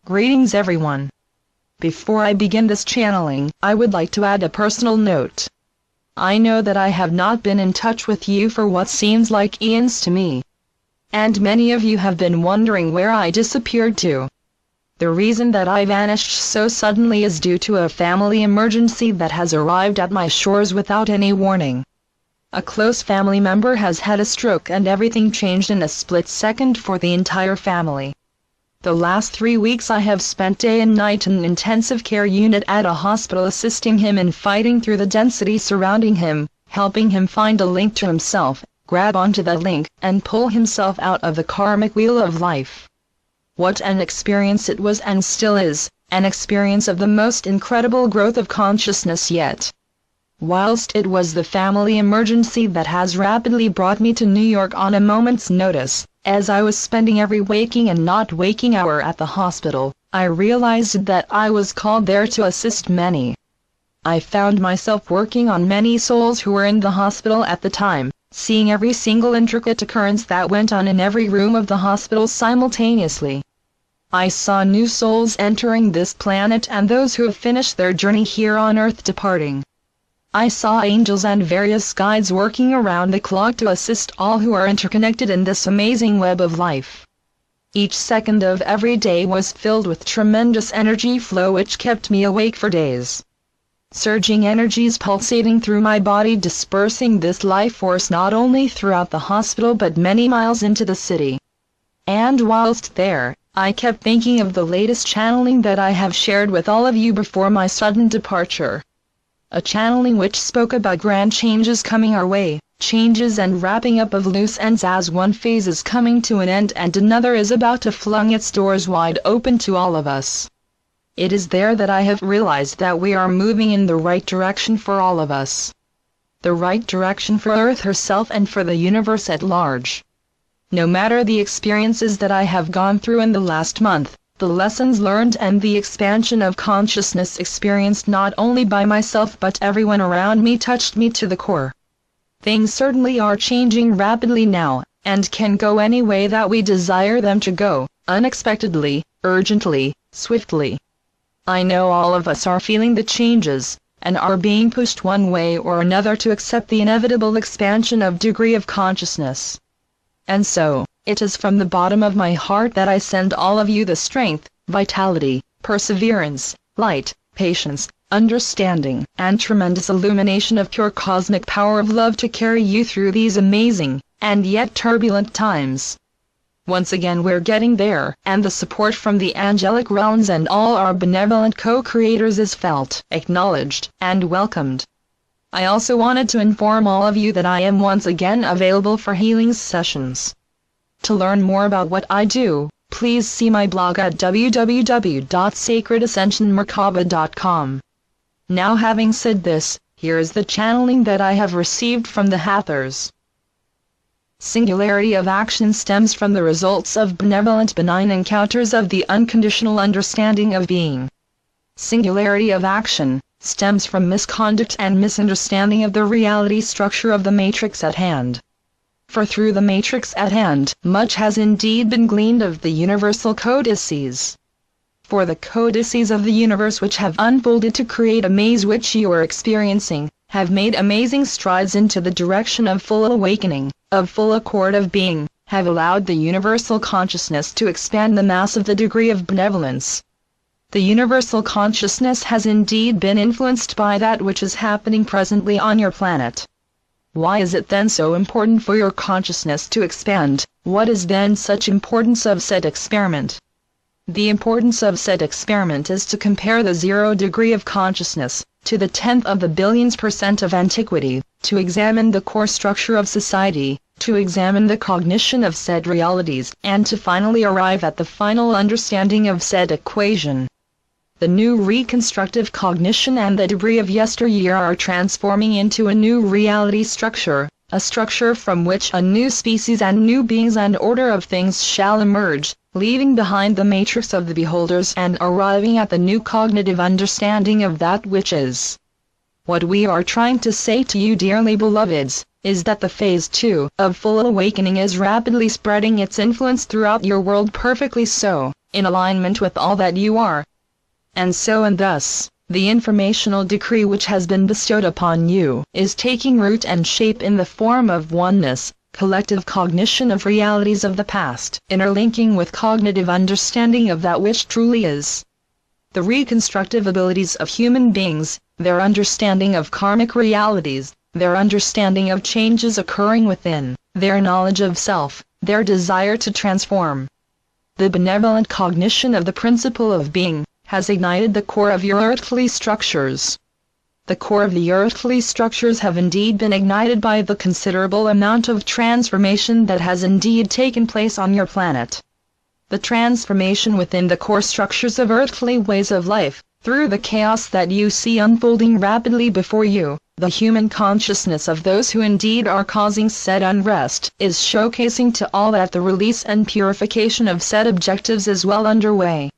Greetings everyone. Before I begin this channeling, I would like to add a personal note. I know that I have not been in touch with you for what seems like eons to me. And many of you have been wondering where I disappeared to. The reason that I vanished so suddenly is due to a family emergency that has arrived at my shores without any warning. A close family member has had a stroke and everything changed in a split second for the entire family. The last 3 weeks I have spent day and night in an intensive care unit at a hospital assisting him in fighting through the density surrounding him, helping him find a link to himself, grab onto that link, and pull himself out of the karmic wheel of life. What an experience it was and still is, an experience of the most incredible growth of consciousness yet. Whilst it was the family emergency that has rapidly brought me to New York on a moment's notice, as I was spending every waking and not waking hour at the hospital, I realized that I was called there to assist many. I found myself working on many souls who were in the hospital at the time, seeing every single intricate occurrence that went on in every room of the hospital simultaneously. I saw new souls entering this planet and those who have finished their journey here on Earth departing. I saw angels and various guides working around the clock to assist all who are interconnected in this amazing web of life. Each second of every day was filled with tremendous energy flow which kept me awake for days. Surging energies pulsating through my body, dispersing this life force not only throughout the hospital but many miles into the city. And whilst there, I kept thinking of the latest channeling that I have shared with all of you before my sudden departure. A channeling which spoke about grand changes coming our way, changes and wrapping up of loose ends as one phase is coming to an end and another is about to fling its doors wide open to all of us. It is there that I have realized that we are moving in the right direction for all of us. The right direction for Earth herself and for the universe at large. No matter the experiences that I have gone through in the last month, the lessons learned and the expansion of consciousness experienced not only by myself but everyone around me touched me to the core. Things certainly are changing rapidly now, and can go any way that we desire them to go, unexpectedly, urgently, swiftly. I know all of us are feeling the changes, and are being pushed one way or another to accept the inevitable expansion of degree of consciousness. And so, it is from the bottom of my heart that I send all of you the strength, vitality, perseverance, light, patience, understanding, and tremendous illumination of pure cosmic power of love to carry you through these amazing, and yet turbulent times. Once again we're getting there, and the support from the angelic realms and all our benevolent co-creators is felt, acknowledged, and welcomed. I also wanted to inform all of you that I am once again available for healing sessions. To learn more about what I do, please see my blog at www.sacredascensionmerkaba.com. Now having said this, here is the channeling that I have received from the Hathors. Singularity of action stems from the results of benevolent benign encounters of the unconditional understanding of being. Singularity of action stems from misconduct and misunderstanding of the reality structure of the matrix at hand. For through the matrix at hand, much has indeed been gleaned of the universal codices. For the codices of the universe which have unfolded to create a maze which you are experiencing, have made amazing strides into the direction of full awakening, of full accord of being, have allowed the universal consciousness to expand the mass of the degree of benevolence. The universal consciousness has indeed been influenced by that which is happening presently on your planet. Why is it then so important for your consciousness to expand? What is then such importance of said experiment? The importance of said experiment is to compare the 0 degree of consciousness to the 10th of the billions % of antiquity, to examine the core structure of society, to examine the cognition of said realities, and to finally arrive at the final understanding of said equation. The new reconstructive cognition and the debris of yesteryear are transforming into a new reality structure, a structure from which a new species and new beings and order of things shall emerge, leaving behind the matrix of the beholders and arriving at the new cognitive understanding of that which is. What we are trying to say to you, dearly beloveds, is that the phase 2 of full awakening is rapidly spreading its influence throughout your world, perfectly so, in alignment with all that you are. And so and thus, the informational decree which has been bestowed upon you is taking root and shape in the form of oneness, collective cognition of realities of the past, interlinking with cognitive understanding of that which truly is. The reconstructive abilities of human beings, their understanding of karmic realities, their understanding of changes occurring within, their knowledge of self, their desire to transform. The benevolent cognition of the principle of being has ignited the core of your earthly structures. The core of the earthly structures have indeed been ignited by the considerable amount of transformation that has indeed taken place on your planet. The transformation within the core structures of earthly ways of life, through the chaos that you see unfolding rapidly before you, the human consciousness of those who indeed are causing said unrest is showcasing to all that the release and purification of said objectives is well underway.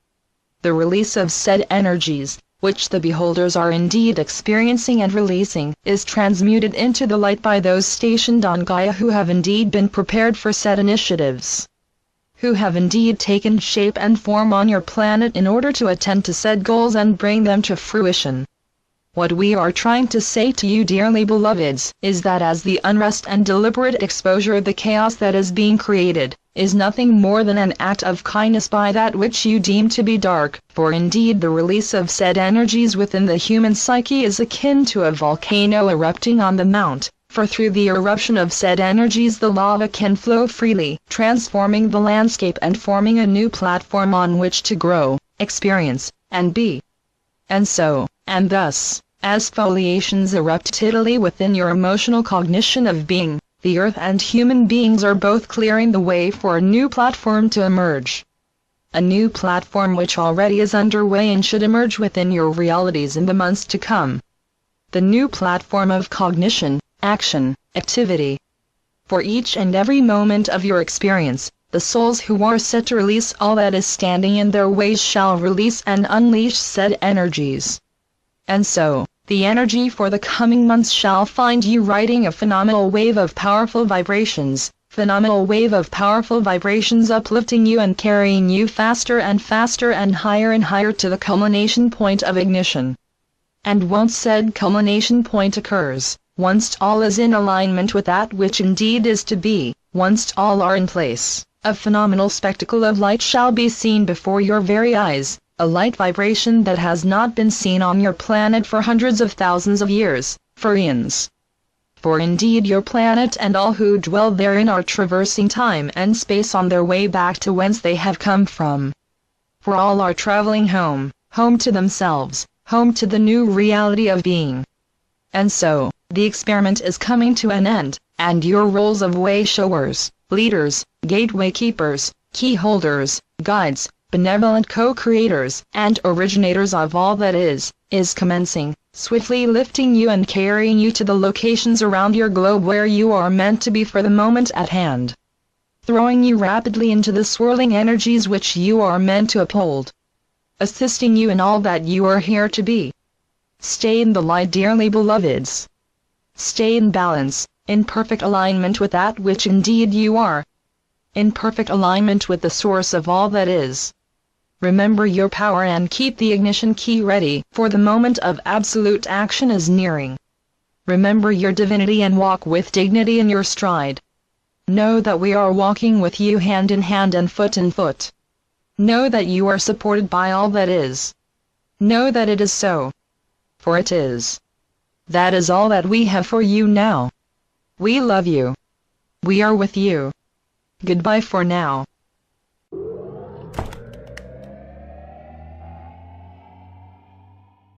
The release of said energies, which the beholders are indeed experiencing and releasing, is transmuted into the light by those stationed on Gaia who have indeed been prepared for said initiatives, who have indeed taken shape and form on your planet in order to attend to said goals and bring them to fruition. What we are trying to say to you, dearly beloveds, is that as the unrest and deliberate exposure of the chaos that is being created, is nothing more than an act of kindness by that which you deem to be dark, for indeed the release of said energies within the human psyche is akin to a volcano erupting on the mount, for through the eruption of said energies the lava can flow freely, transforming the landscape and forming a new platform on which to grow, experience, and be. And so, and thus, as foliations erupt tidily within your emotional cognition of being, the earth and human beings are both clearing the way for a new platform to emerge. A new platform which already is underway and should emerge within your realities in the months to come. The new platform of cognition, action, activity. For each and every moment of your experience, the souls who are set to release all that is standing in their ways shall release and unleash said energies. And so, the energy for the coming months shall find you riding a phenomenal wave of powerful vibrations, uplifting you and carrying you faster and faster and higher to the culmination point of ignition. And once said culmination point occurs, once all is in alignment with that which indeed is to be, once all are in place, a phenomenal spectacle of light shall be seen before your very eyes, a light vibration that has not been seen on your planet for hundreds of thousands of years, for eons. For indeed your planet and all who dwell therein are traversing time and space on their way back to whence they have come from. For all are traveling home, home to themselves, home to the new reality of being. And so, the experiment is coming to an end, and your roles of way showers, leaders, gateway keepers, key holders, guides, benevolent co-creators, and originators of all that is commencing, swiftly lifting you and carrying you to the locations around your globe where you are meant to be for the moment at hand. Throwing you rapidly into the swirling energies which you are meant to uphold. Assisting you in all that you are here to be. Stay in the light, dearly beloveds. Stay in balance, in perfect alignment with that which indeed you are. In perfect alignment with the source of all that is. Remember your power and keep the ignition key ready, for the moment of absolute action is nearing. Remember your divinity and walk with dignity in your stride. Know that we are walking with you hand in hand and foot in foot. Know that you are supported by all that is. Know that it is so. For it is. That is all that we have for you now. We love you. We are with you. Goodbye for now.